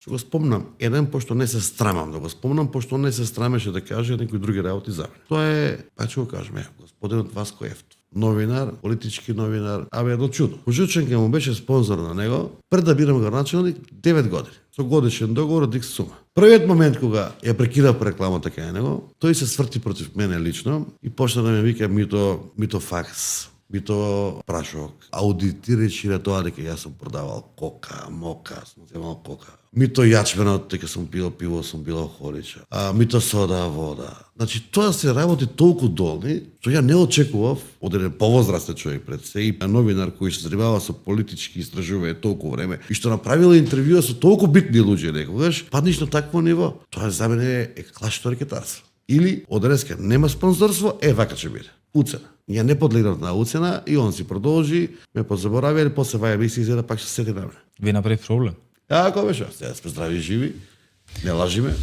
Што го спомнам, еден пошто не се страмам да го спомнам, пошто не се страмеше да каже некои други работи за мене. Тоа е, па ќе го кажеме, господинот Васко Ефтов. Новинар, политички новинар, едно чудо. Кожученка му беше спонзор на него, пред да бидам градоначелник 9 години. Со годишен договор од Икс сума. Првиот момент кога ја прекидав рекламата кај него, тој се сврти против мене лично и почна да ме вика мито факс, мито прашок, аудитирајќи на тоа дека јас сум продавал кока, мока, сум земал кока. Мито јачменот, дека сум пил пиво, сум бил алкохоличар. Мито сода, вода. Значи, тоа се работи толку долни, што ја не очекував од еден повозрастен човек пред се и новинар кој се занимава со политички истражување толку време и што направила интервјуа со толку битни луѓе некогаш, падниш на такво ниво. Тоа за мене е класично рекетарство. Или од денеска нема спонзорство, вака ќе биде. Уцена. Ја не подлегнав на уцена и он си продолжи, ме позаборави, али после ваја мисли изгледа пак ќе се сети на мене. Ви направи проблем? Ако беше, сега сме здрави и живи, не лажиме.